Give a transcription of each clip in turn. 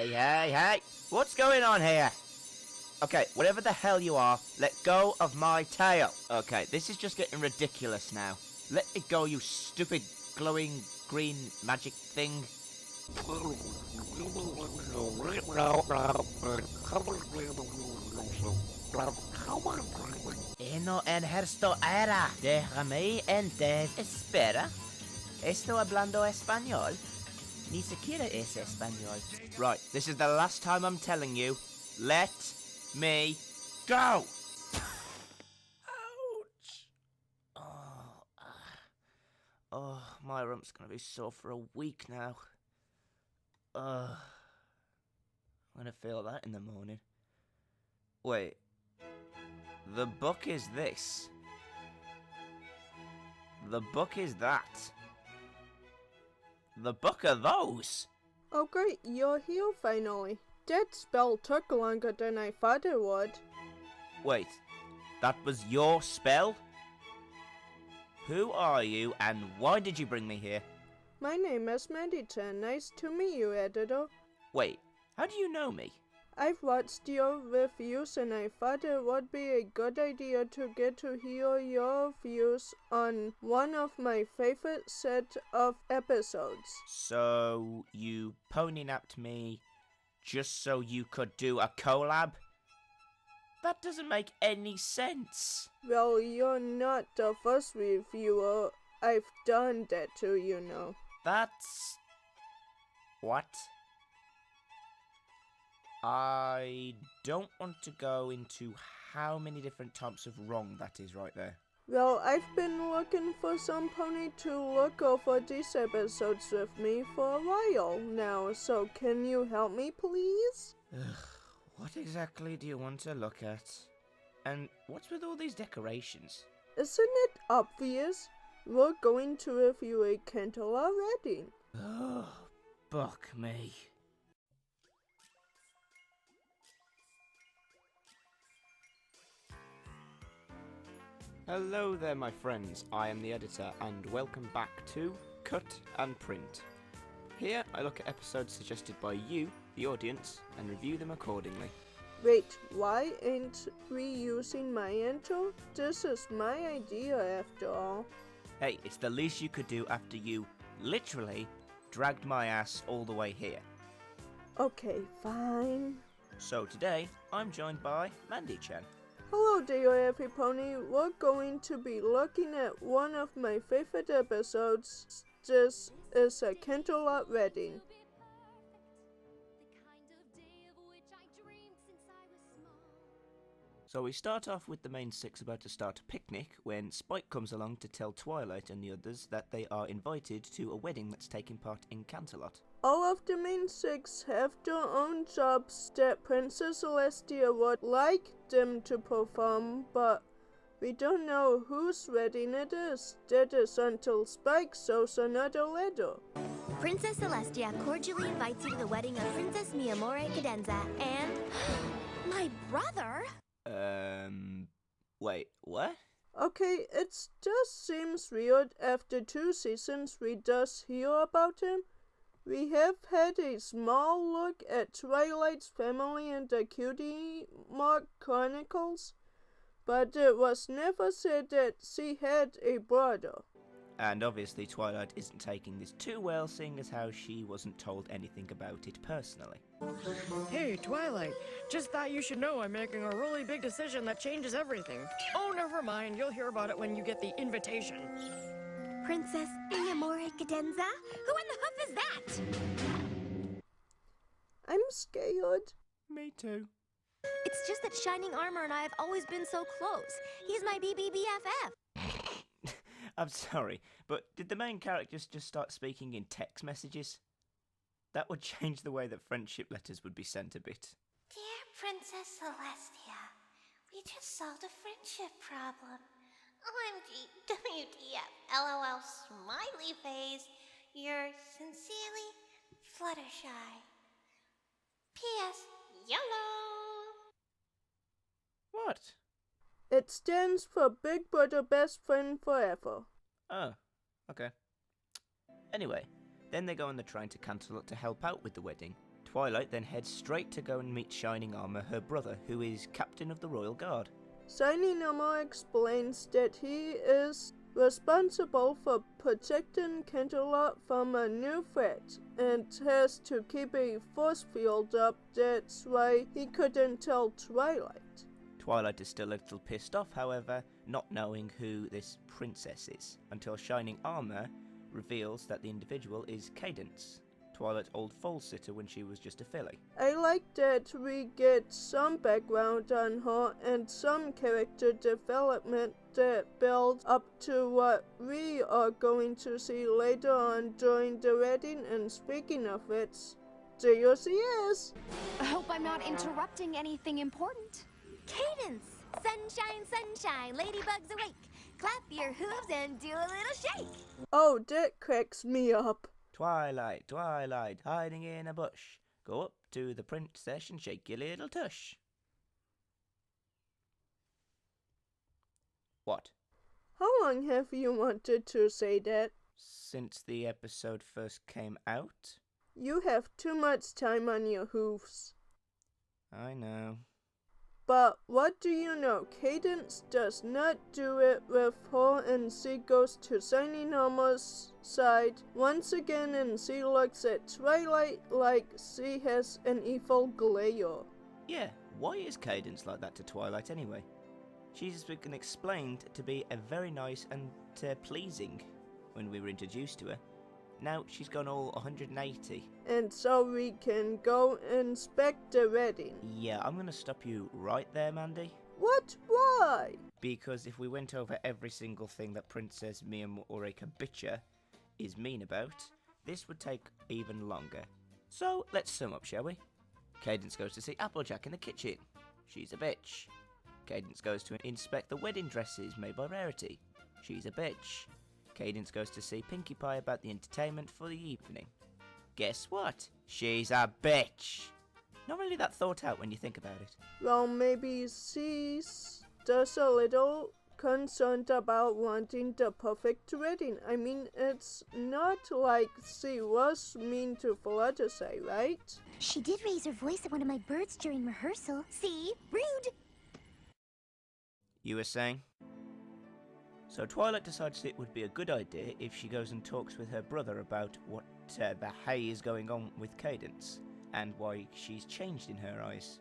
Hey, what's going on here? Okay, whatever the hell you are, let go of my tail. Okay, this is just getting ridiculous now. Let it go, you stupid glowing green magic thing. No esto era. Déjame espera. Esto hablando español. Ni siquiera es español. Right, this is the last time I'm telling you. Let me go! Ouch! Oh, my rump's gonna be sore for a week now. I'm gonna feel that in the morning. Wait. The book is this. The book is that. The book are those. Oh great, you're here finally. That spell took longer than I thought it would. Wait, that was your spell? Who are you and why did you bring me here? My name is Mandy Chan. Nice to meet you, Editor. Wait, how do you know me? I've watched your reviews and I thought it would be a good idea to get to hear your views on one of my favorite set of episodes. So, you pony-napped me just so you could do a collab? That doesn't make any sense. Well, you're not the first reviewer I've done that to, you know. That's... what? I don't want to go into how many different types of wrong that is right there. Well, I've been looking for some pony to look over these episodes with me for a while now, so can you help me, please? What exactly do you want to look at? And what's with all these decorations? Isn't it obvious? We're going to review a Canterlot reading. Oh, fuck me. Hello there my friends, I am the editor and welcome back to Cut and Print. Here I look at episodes suggested by you, the audience, and review them accordingly. Wait, why ain't we using my intro? This is my idea after all. Hey, it's the least you could do after you, literally, dragged my ass all the way here. Okay, fine. So today, I'm joined by Mandy Chan. Hello dear happy pony, we're going to be looking at one of my favorite episodes. This is a Canterlot reading. So we start off with the main six about to start a picnic when Spike comes along to tell Twilight and the others that they are invited to a wedding that's taking part in Canterlot. All of the main six have their own jobs that Princess Celestia would like them to perform, but we don't know whose wedding it is. That is until Spike shows another letter. Princess Celestia cordially invites you to the wedding of Princess Mi Amore Cadenza and my brother. Wait, what? Okay, it just seems weird after 2 seasons we just hear about him. We have had a small look at Twilight's family in the Cutie Mark Chronicles, but it was never said that she had a brother. And obviously Twilight isn't taking this too well, seeing as how she wasn't told anything about it personally. Hey, Twilight, just thought you should know I'm making a really big decision that changes everything. Oh, never mind, you'll hear about it when you get the invitation. Princess Mi Amore Cadenza? Who in the hoof is that? I'm scared. Me too. It's just that Shining Armor and I have always been so close. He's my BBBFF. I'm sorry, but did the main characters just start speaking in text messages? That would change the way that friendship letters would be sent a bit. Dear Princess Celestia, we just solved a friendship problem. OMG, WTF, LOL, smiley face, you're sincerely Fluttershy. P.S. YOLO! What? It stands for Big Brother Best Friend Forever. Oh, okay. Anyway, then they go on the train to Canterlot to help out with the wedding. Twilight then heads straight to go and meet Shining Armor, her brother, who is captain of the Royal Guard. Shining Armor explains that he is responsible for protecting Canterlot from a new threat and has to keep a force field up. That's why he couldn't tell Twilight. Twilight is still a little pissed off, however, not knowing who this princess is, until Shining Armor reveals that the individual is Cadance, Twilight's old foal sitter when she was just a filly. I like that we get some background on her and some character development that builds up to what we are going to see later on during the wedding. And speaking of which, there she is! I hope I'm not interrupting anything important. Cadance! Sunshine, sunshine, ladybugs awake. Clap your hooves and do a little shake. Oh, that cracks me up. Twilight, Twilight, hiding in a bush. Go up to the princess and shake your little tush. What? How long have you wanted to say that? Since the episode first came out? You have too much time on your hooves. I know. But what do you know? Cadance does not do it with her, and she goes to Shining Armor's side once again, and she looks at Twilight like she has an evil glare. Yeah, why is Cadance like that to Twilight anyway? She's been explained to be a very nice and pleasing when we were introduced to her. Now she's gone all 180. And so we can go inspect the wedding. Yeah, I'm gonna stop you right there, Mandy. What? Why? Because if we went over every single thing that Princess Miyamura Kabicha is mean about, this would take even longer. So let's sum up, shall we? Cadance goes to see Applejack in the kitchen. She's a bitch. Cadance goes to inspect the wedding dresses made by Rarity. She's a bitch. Cadance goes to see Pinkie Pie about the entertainment for the evening. Guess what? She's a bitch. Not really that thought out when you think about it. Well, maybe she's just a little concerned about wanting the perfect wedding. I mean, it's not like she was mean to Fluttershy, right? She did raise her voice at one of my birds during rehearsal. See? Rude! You were saying? So Twilight decides it would be a good idea if she goes and talks with her brother about what the hay is going on with Cadance, and why she's changed in her eyes,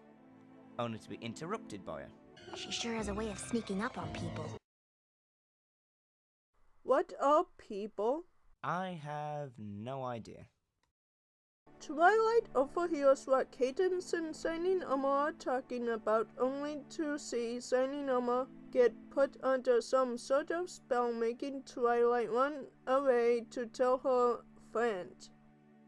only to be interrupted by her. She sure has a way of sneaking up on people. What are people? I have no idea. Twilight overhears what Cadance and Shining Armor are talking about, only to see Shining Armor get put under some sort of spell, making Twilight run away to tell her friend.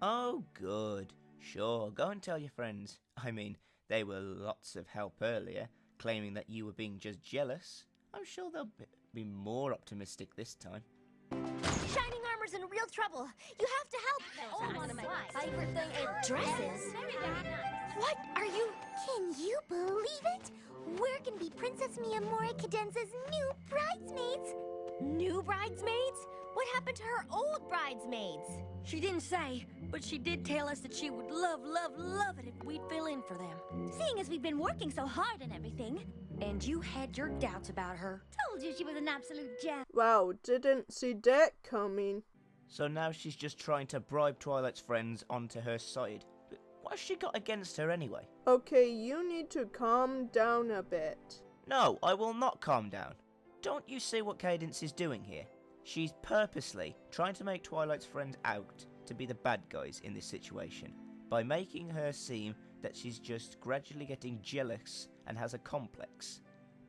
Oh, good. Sure, go and tell your friends. I mean, they were lots of help earlier, claiming that you were being just jealous. I'm sure they'll be more optimistic this time. Shining Armor's in real trouble. You have to help. Oh, one of my favorite thing is dresses. What are you? Can you believe it? We're gonna be Princess Miyamura Cadence's new bridesmaids. New bridesmaids? What happened to her old bridesmaids? She didn't say, but she did tell us that she would love it if we'd fill in for them. Seeing as we've been working so hard and everything. And you had your doubts about her. Told you she was an absolute gem. Wow, didn't see that coming. So now she's just trying to bribe Twilight's friends onto her side. But what's she got against her anyway? Okay, you need to calm down a bit. No, I will not calm down. Don't you see what Cadance is doing here? She's purposely trying to make Twilight's friends out to be the bad guys in this situation, by making her seem that she's just gradually getting jealous and has a complex.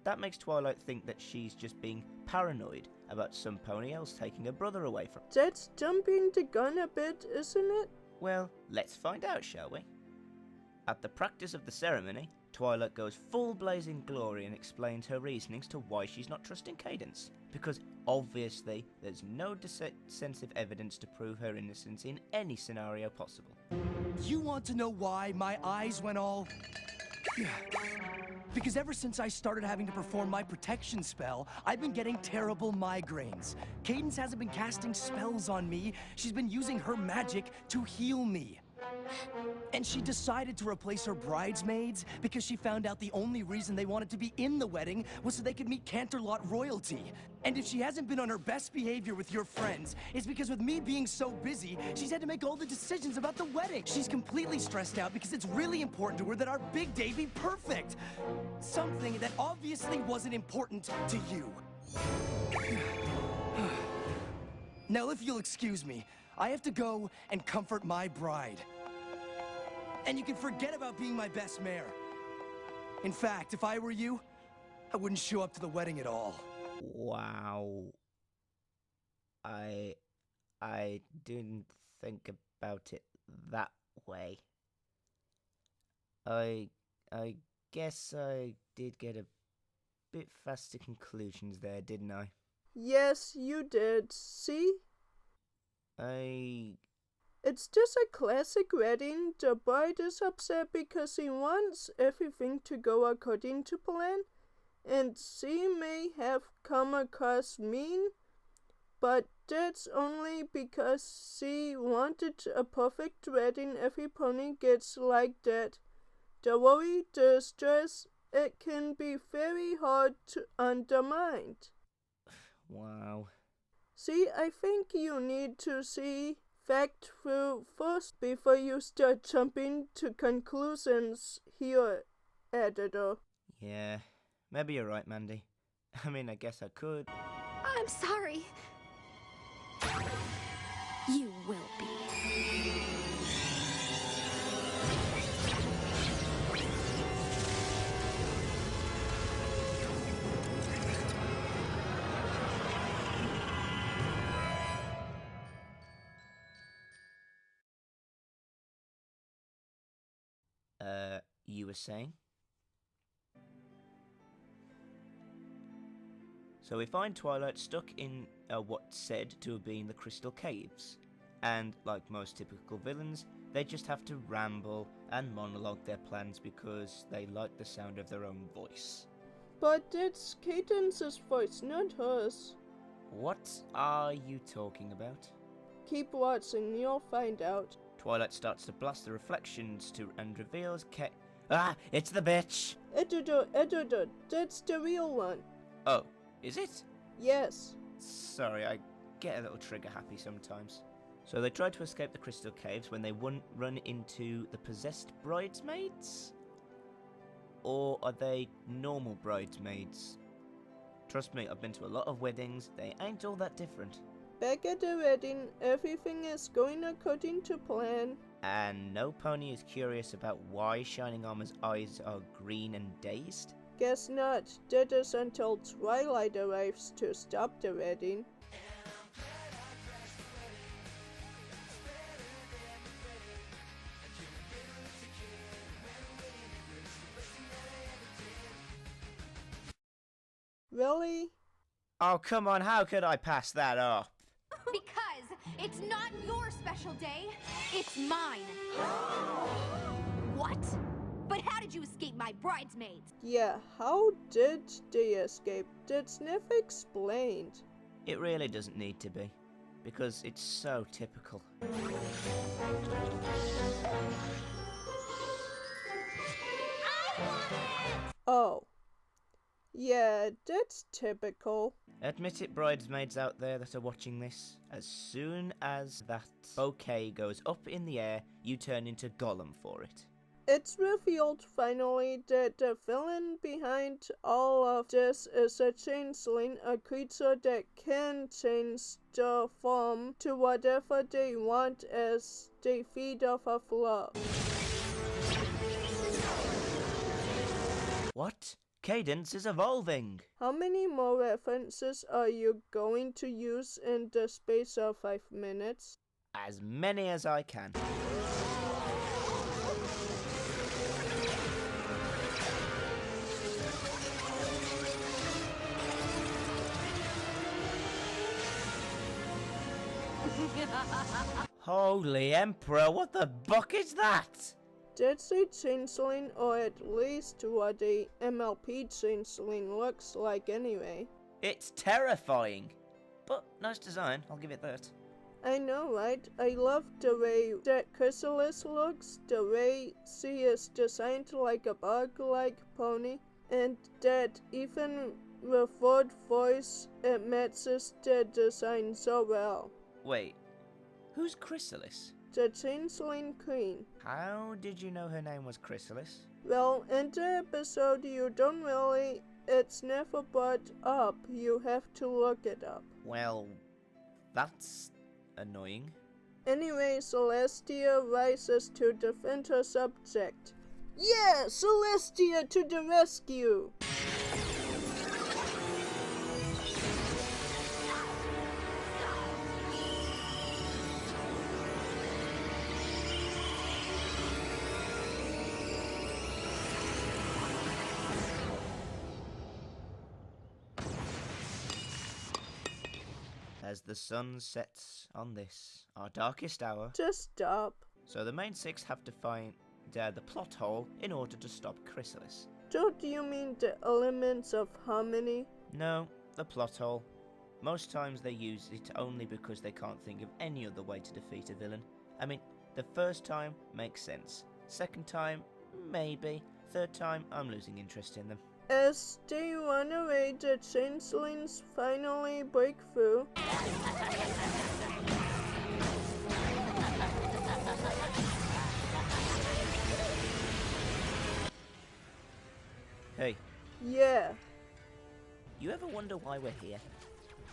That makes Twilight think that she's just being paranoid about some pony else taking her brother away from her. That's jumping the gun a bit, isn't it? Well, let's find out, shall we? At the practice of the ceremony, Twilight goes full blazing glory and explains her reasonings to why she's not trusting Cadance, because obviously there's no decisive evidence to prove her innocence in any scenario possible. You want to know why my eyes went all... Because ever since I started having to perform my protection spell, I've been getting terrible migraines. Cadance hasn't been casting spells on me. She's been using her magic to heal me. And she decided to replace her bridesmaids because she found out the only reason they wanted to be in the wedding was so they could meet Canterlot royalty. And if she hasn't been on her best behavior with your friends, it's because with me being so busy, she's had to make all the decisions about the wedding. She's completely stressed out because it's really important to her that our big day be perfect. Something that obviously wasn't important to you. Now, if you'll excuse me, I have to go and comfort my bride. And you can forget about being my best mare. In fact, if I were you, I wouldn't show up to the wedding at all. Wow. I didn't think about it that way. I guess I did get a bit fast to conclusions there, didn't I? Yes, you did. See? It's just a classic wedding. The bride is upset because he wants everything to go according to plan, and she may have come across mean, but that's only because she wanted a perfect wedding. Every pony gets like that. The worry, the stress, it can be very hard to undermine. Wow. See, I think you need to see fact through first before you start jumping to conclusions here, editor. Yeah, maybe you're right, Mandy. I mean, I guess I could. I'm sorry. You will be. You were saying? So we find Twilight stuck in what's said to have been the Crystal Caves. And like most typical villains, they just have to ramble and monologue their plans because they like the sound of their own voice. But it's Cadance's voice, not hers. What are you talking about? Keep watching, you'll find out. Twilight starts to blast the reflections and reveals it's the bitch! Editor, that's the real one. Oh, is it? Yes. Sorry, I get a little trigger happy sometimes. So they try to escape the Crystal Caves when they run into the possessed bridesmaids? Or are they normal bridesmaids? Trust me, I've been to a lot of weddings, they ain't all that different. Back at the wedding, everything is going according to plan. And no pony is curious about why Shining Armor's eyes are green and dazed? Guess not. That is until Twilight arrives to stop the wedding. Really? Oh, come on, how could I pass that up? Because it's not your special day, it's mine. What? But how did you escape my bridesmaids? Yeah, how did they escape? That's never explained. It really doesn't need to be, because it's so typical. Oh. Yeah, that's typical. Admit it, bridesmaids out there that are watching this. As soon as that bouquet goes up in the air, you turn into Gollum for it. It's revealed finally that the villain behind all of this is a changeling, a creature that can change their form to whatever they want as they feed off of love. What? Cadance is evolving! How many more references are you going to use in the space of 5 minutes? As many as I can. Holy Emperor, what the buck is that? That's a changeling, or at least what a MLP changeling looks like anyway. It's terrifying. But nice design, I'll give it that. I know, right? I love the way that Chrysalis looks, the way she is designed like a bug-like pony, and that even with Ford voice, it matches the design so well. Wait, who's Chrysalis? The Changeling Queen. How did you know her name was Chrysalis? Well, in the episode you don't really, it's never brought up, you have to look it up. Well, that's annoying. Anyway, Celestia rises to defend her subject. Yeah, Celestia to the rescue! As the sun sets on this, our darkest hour, Just stop. so the main six have to find the plot hole in order to stop Chrysalis. Don't you mean the elements of harmony? No, the plot hole. Most times they use it only because they can't think of any other way to defeat a villain. I mean, the first time makes sense. Second time, maybe. Third time, I'm losing interest in them. As they run away, the changelings finally break through. Hey, Yeah, you ever wonder why we're here?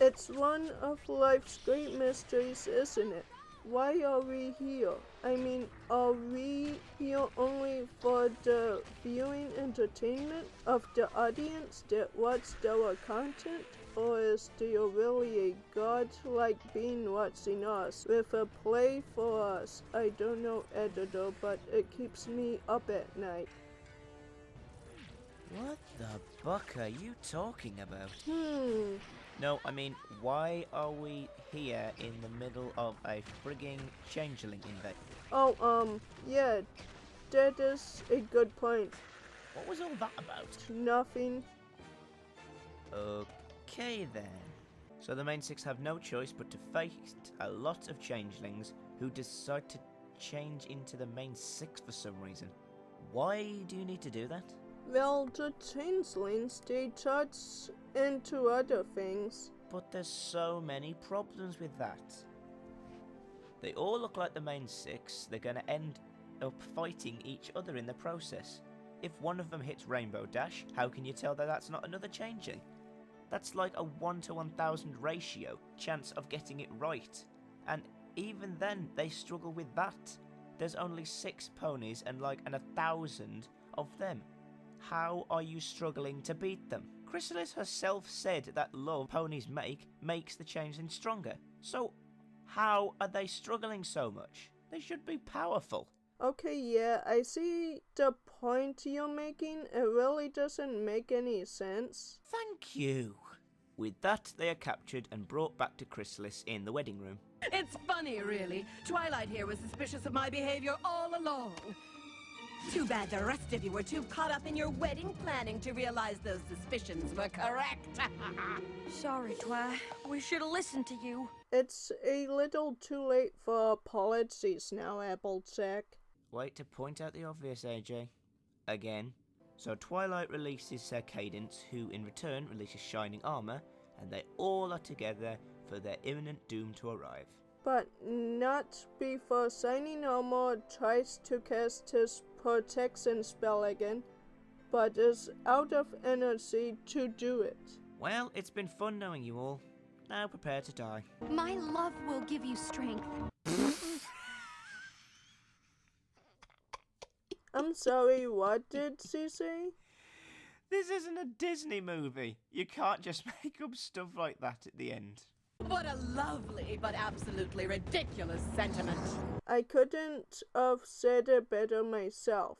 it's one of life's great mysteries, isn't it? Why are we here? I mean, are we here only for the viewing entertainment of the audience that watched our content? Or is there really a god-like being watching us with a play for us? I don't know, Editor, but it keeps me up at night. What the buck are you talking about? Hmm. No, I mean, why are we here in the middle of a frigging changeling invasion? Oh, yeah, that is a good point. What was all that about? Nothing. Okay then. So the main six have no choice but to face a lot of changelings who decide to change into the main six for some reason. Why do you need to do that? Well, the changelings, they touch into other things. But there's so many problems with that. They all look like the main six. They're gonna end up fighting each other in the process. If one of them hits Rainbow Dash, how can you tell that that's not another changing? That's like a 1 to 1,000 ratio chance of getting it right. And even then, they struggle with that. There's only 6 ponies and like 1,000 of them. How are you struggling to beat them? Chrysalis herself said that love ponies makes the changeling stronger. So, how are they struggling so much? They should be powerful. Okay, yeah, I see the point you're making. It really doesn't make any sense. Thank you. With that, they are captured and brought back to Chrysalis in the wedding room. It's funny, really. Twilight here was suspicious of my behavior all along. Too bad the rest of you were too caught up in your wedding planning to realize those suspicions were correct. Sorry, Twi. We should have listened to you. It's a little too late for apologies now, Applejack. Wait to point out the obvious, AJ. Again. So Twilight releases her Cadance, who in return releases Shining Armor, and they all are together for their imminent doom to arrive. But not before Shining Armor tries to cast his protection spell again, but is out of energy to do it. Well, it's been fun knowing you all. Now prepare to die. My love will give you strength. I'm sorry, what did she say? This isn't a Disney movie. You can't just make up stuff like that at the end. What a lovely but absolutely ridiculous sentiment. I couldn't have said it better myself.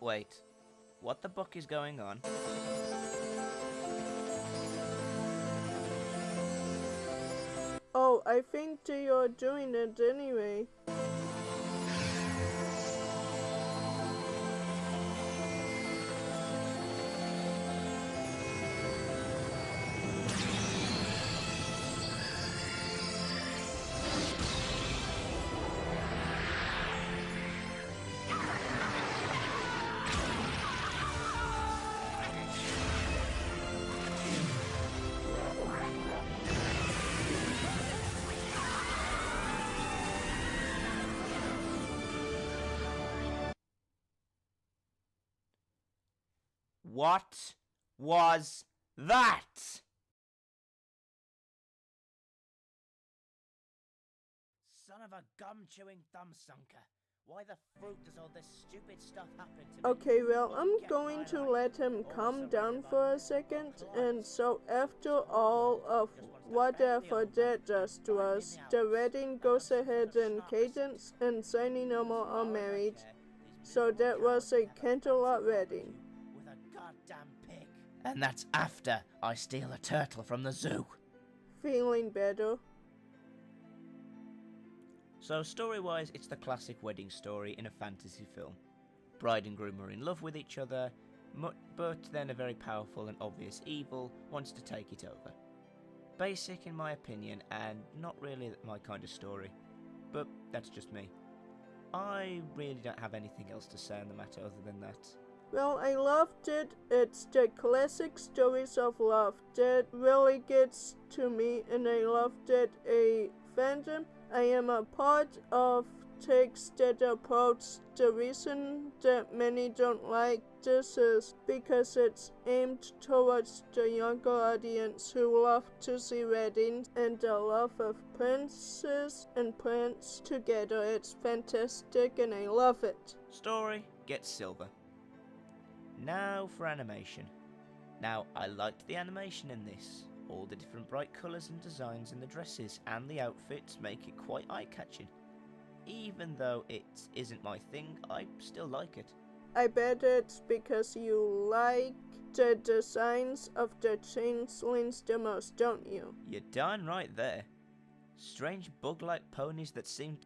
Wait, what the buck is going on? Oh, I think they are doing it anyway. What was that? Son of a gum-chewing thumb-sunker. Why the fruit does all this stupid stuff happen to me? Okay, well, I'm going to let him calm down for a second, and so after all of whatever that does to us, the wedding goes ahead and Cadance and Shiny Normal are married. So that was a Canterlot wedding. With a goddamn pig. And that's after I steal a turtle from the zoo. Feeling better? So story-wise, it's the classic wedding story in a fantasy film. Bride and groom are in love with each other, but then a very powerful and obvious evil wants to take it over. Basic in my opinion, and not really my kind of story. But that's just me. I really don't have anything else to say on the matter other than that. Well, I loved it. It's the classic stories of love that really gets to me, and I love that a fandom I am a part of takes that approach. The reason that many don't like this is because it's aimed towards the younger audience who love to see weddings and the love of princess and prince together. It's fantastic and I love it. Story gets silver. Now for animation. Now, I liked the animation in this. All the different bright colours and designs in the dresses and the outfits make it quite eye-catching. Even though it isn't my thing, I still like it. I bet it's because you like the designs of the changelings the most, don't you? You're darn right there. Strange bug-like ponies that seem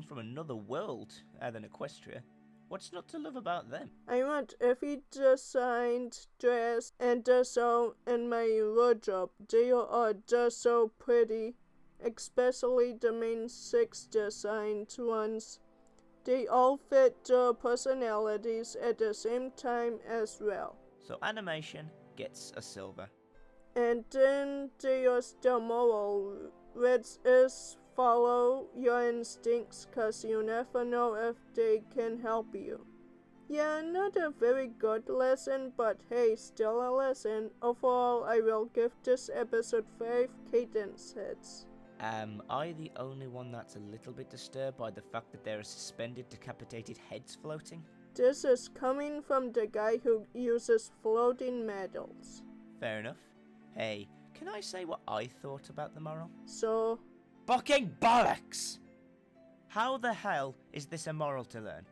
from another world, than Equestria. What's not to love about them? I want every designed dress and so in my wardrobe. They are just so pretty, especially the main 6 designed ones. They all fit the personalities at the same time as well. So animation gets a silver. And then there's the moral, which is follow your instincts, cause you never know if they can help you. Yeah, not a very good lesson, but hey, still a lesson. Overall, I will give this episode 5 Cadance heads. Am I the only one that's a little bit disturbed by the fact that there are suspended decapitated heads floating? This is coming from the guy who uses floating medals. Fair enough. Hey, can I say what I thought about the moral? So... Fucking bollocks! How the hell is this a moral to learn?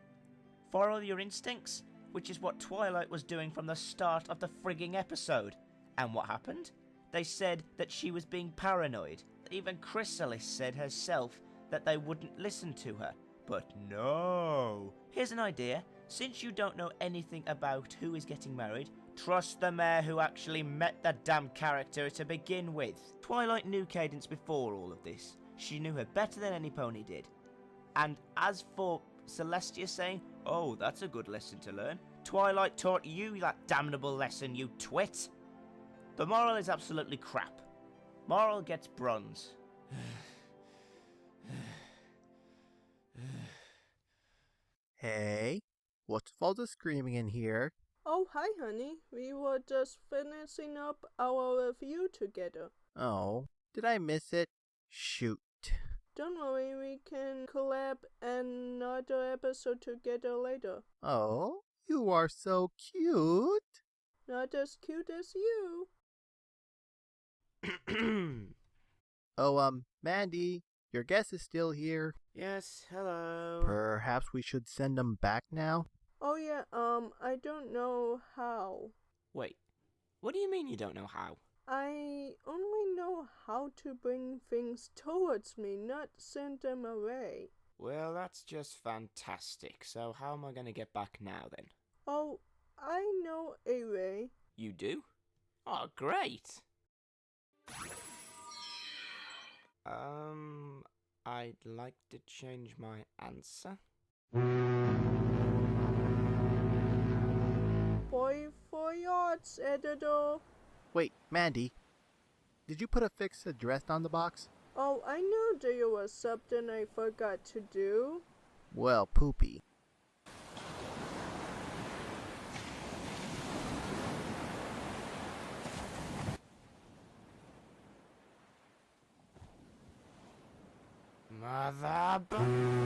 Follow your instincts, which is what Twilight was doing from the start of the frigging episode. And what happened? They said that she was being paranoid. Even Chrysalis said herself that they wouldn't listen to her. But no! Here's an idea. Since you don't know anything about who is getting married, trust the mayor who actually met the damn character to begin with. Twilight knew Cadance before all of this. She knew her better than any pony did. And as for Celestia saying, oh, that's a good lesson to learn, Twilight taught you that damnable lesson, you twit. The moral is absolutely crap. Moral gets bronze. Hey, what's all the screaming in here? Oh, hi honey. We were just finishing up our review together. Oh, did I miss it? Shoot. Don't worry, we can collab another episode together later. Oh, you are so cute. Not as cute as you. Oh, Mandy, your guest is still here. Yes, hello. Perhaps we should send him back now? Oh yeah, I don't know how. Wait, what do you mean you don't know how? I only know how to bring things towards me, not send them away. Well, that's just fantastic. So how am I going to get back now then? Oh, I know a way. You do? Oh, great. I'd like to change my answer. Boy for yachts, editor. Wait, Mandy, did you put a fixed address on the box? Oh, I know there was something I forgot to do. Well, poopy. Brother.